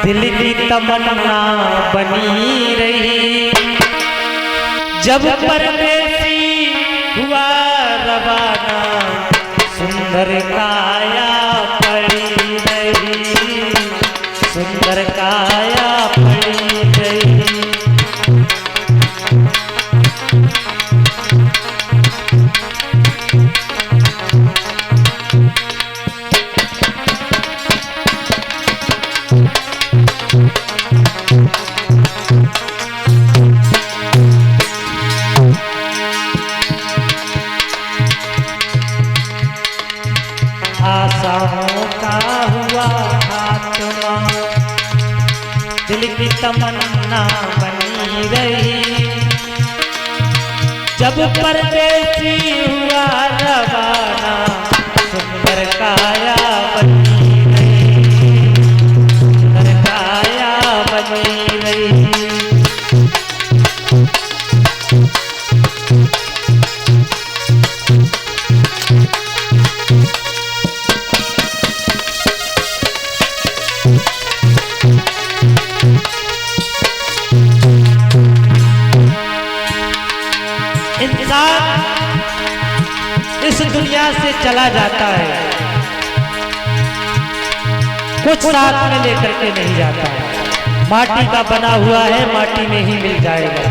दिल की तमन्ना बनी रही, जब परदेसी हुआ रवाना, सुंदर काया पड़ी रही, सुंदर काया पड़ी रही। आशाओं का हुआ खात्मा, दिल की तमन्ना बनी रही, जब परदेसी हुआ रवाना, सुंदर काया बनी रही, सुंदर काया बनी रही। इंसान इस दुनिया से चला जाता है, कुछ साथ में लेकर के नहीं जाता है। माटी का बना हुआ है, माटी में ही मिल जाएगा।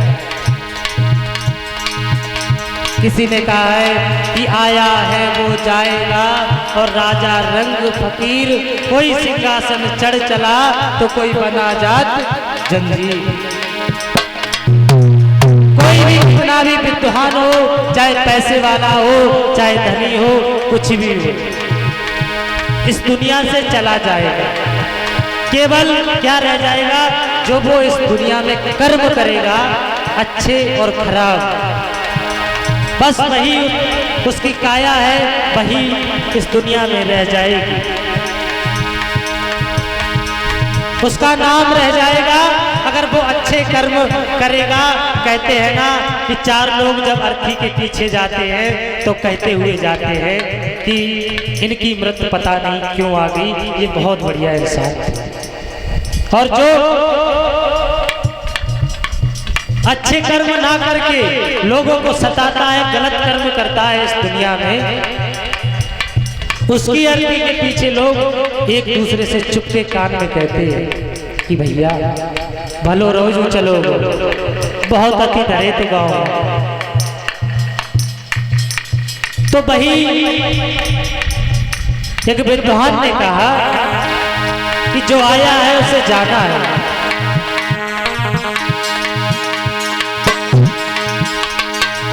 किसी ने कहा है कि आया है वो जाएगा, और राजा रंग फकीर, कोई सिंहासन चढ़ चला तो कोई बना जात जंजीर। कोई भी कितना भी विद्वान हो, चाहे पैसे वाला हो, चाहे धनी हो, कुछ भी हो, इस दुनिया से चला जाएगा। केवल क्या रह जाएगा, जो वो इस दुनिया में कर्म करेगा, अच्छे और खराब, बस वही उसकी काया है, वही इस दुनिया में रह जाएगी। उसका नाम रह जाएगा अगर वो अच्छे कर्म करेगा। कहते हैं ना कि चार लोग जब अर्थी के पीछे जाते हैं तो कहते हुए जाते हैं कि इनकी मृत्यु पता नहीं क्यों आ गई, ये बहुत बढ़िया इंसान थे। और जो अच्छे कर्म ना करके लोगों को सताता है, गलत कर्म करता है इस दुनिया में, उसकी अर्थी के पीछे लोग एक दूसरे से चुपके कान में कहते हैं कि भैया भलो रोज चलो, बहुत अति धरे तो गाँव। तो वही एक विद्वान ने कहा कि जो आया है उसे जाना है।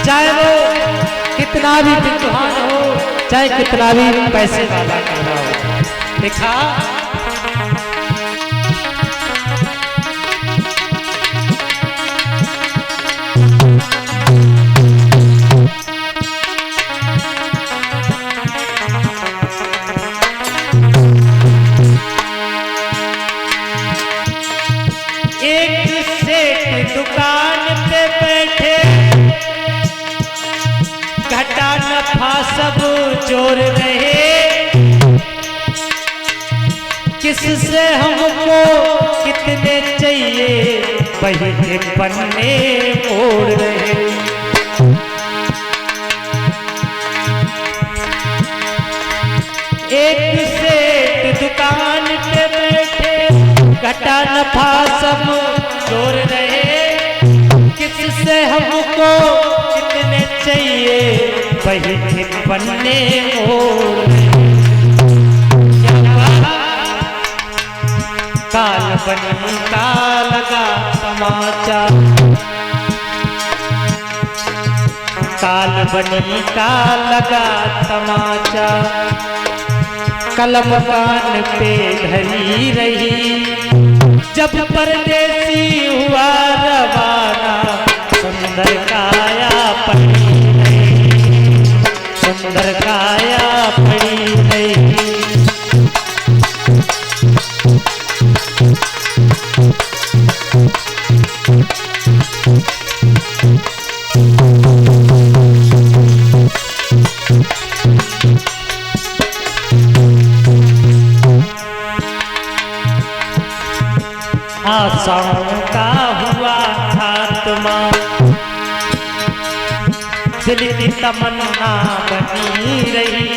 चाहे वो कितना भी विद्वान हो, चाहे कितना भी पैसे वाला क्यों ना हो। देखा एक सेठ दुकान पे बैठे, घाटा नफा सब जोड़ रहे, किससे हमको कितने चाहिए वही के पन्ने मोड़ रहे। एक सेठ दुकान पे बैठे, घाटा नफा सब जोड़ रहे, किससे हमको कितने चाहिए वही के पन्ने मोड़ रहे। काल बनी का लगा समाचार, काल बनी का लगा समाचार, कलम कान पे धरी रही, जब परदेसी हुआ रवाना, सुंदर काया पड़ी रही, सुंदर काया पड़ी रही। आशाओं का हुआ खात्मा, दिल की तमन्ना बनी रही,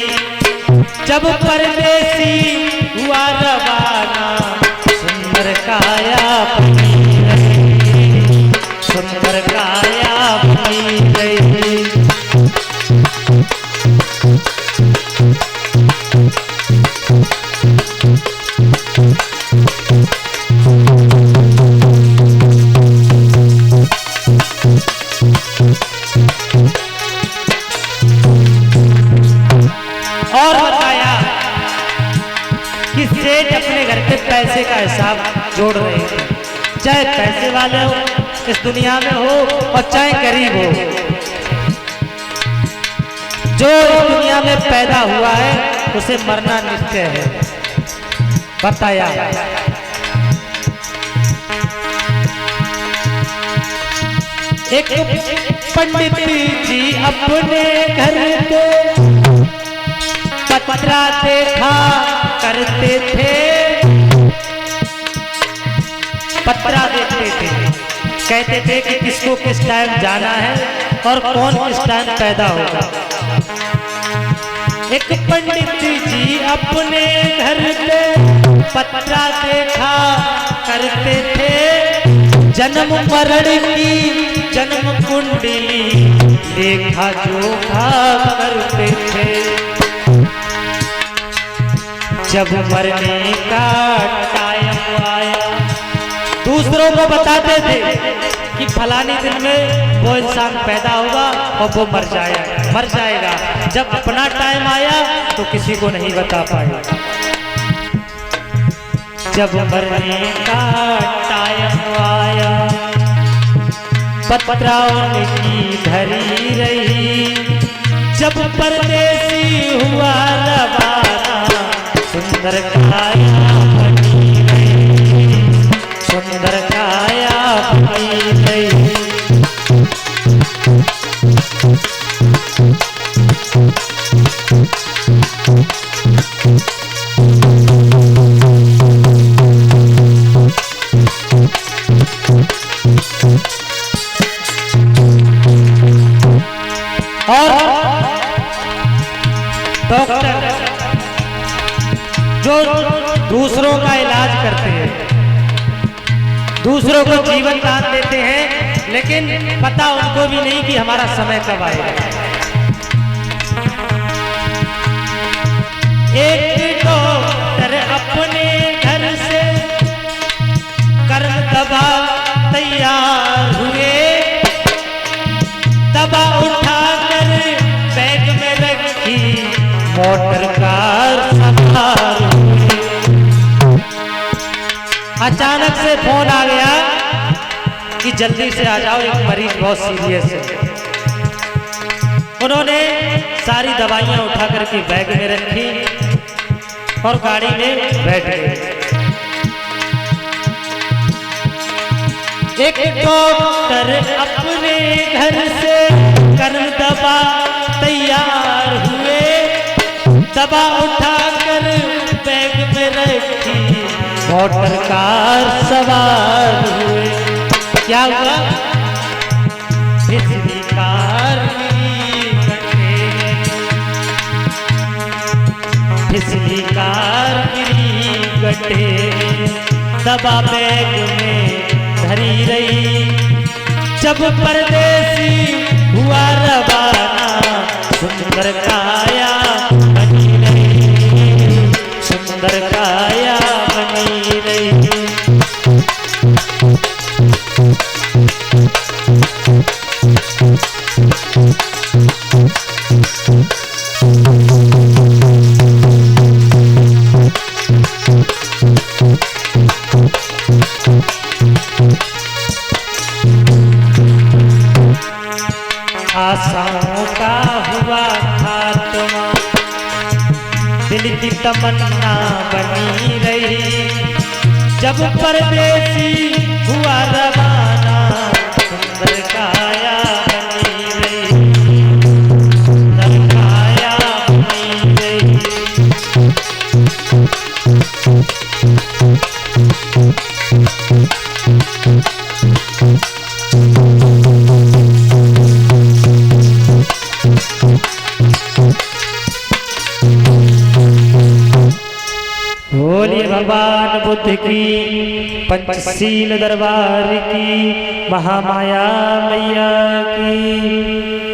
जब परदेसी हुआ रवाना, सुंदर काया बनी रही, सुंदर काया बनी रही। और बताया कि सेठ अपने घर पे पैसे का हिसाब जोड़ रहे थे, चाहे पैसे वाले हो इस दुनिया में हो और चाहे गरीब हो, जो इस दुनिया में पैदा हुआ है उसे मरना निश्चय है। बताया एक पंडित जी अपने घर पे पत्रा देखा करते थे, पत्रा देखते थे, कहते थे कि किसको किस टाइम जाना है और कौन किस टाइम पैदा होगा। एक पंडित जी अपने घर पे पत्रा देखा करते थे, जन्म मरण की जन्म कुंडली देखा जोखा करते थे। जब मरने का टाइम आया दूसरों को बताते थे कि फलाने दिन में वो इंसान पैदा होगा और वो मर जाएगा। जब अपना टाइम आया तो किसी को नहीं बता पाए। जब मरने का टाइम आया पत्राओं की धरी रही, जब परदेसी हुआ रवाना, सुंदर काया बनी रही, सुंदर काया बनी रही। और डॉक्टर जो दूसरों का इलाज करते हैं, दूसरों को जीवन दान देते हैं, लेकिन पता उनको भी नहीं कि हमारा समय कब आएगा। एक डॉक्टर अपने घर से कर्म दबा तैयार हुए, दबा उठाकर बैग में रखी मोटर कार सवार हुए। अचानक से फोन आ गया कि जल्दी से आ जाओ, एक मरीज बहुत सीरियस है। उन्होंने सारी दवाइयां उठा करके बैग में रखी और गाड़ी में बैठ गए। एक डॉक्टर अपने घर से कर्म दबा तैयार हुए, दबा उठाकर बैग में रखी मोटर कार सवार हुए। क्या हुआ? बिजली कार मिली गड्ढे, बिजली कार मिली गड्ढे, दबा बैग में धरी रही, जब परदेसी हुआ रवाना, सुंदर काया बनी रही, सुंदर काया बनी रही। आशाओं का हुआ खात्मा, दिल की तमन्ना बनी रही, जब परदेसी हुआ रवाना, सुंदर काया बनी रही, सुंदर काया बनी रही। बोलिए भगवान बुद्ध की पंचशील दरबार की महामाया मैया की।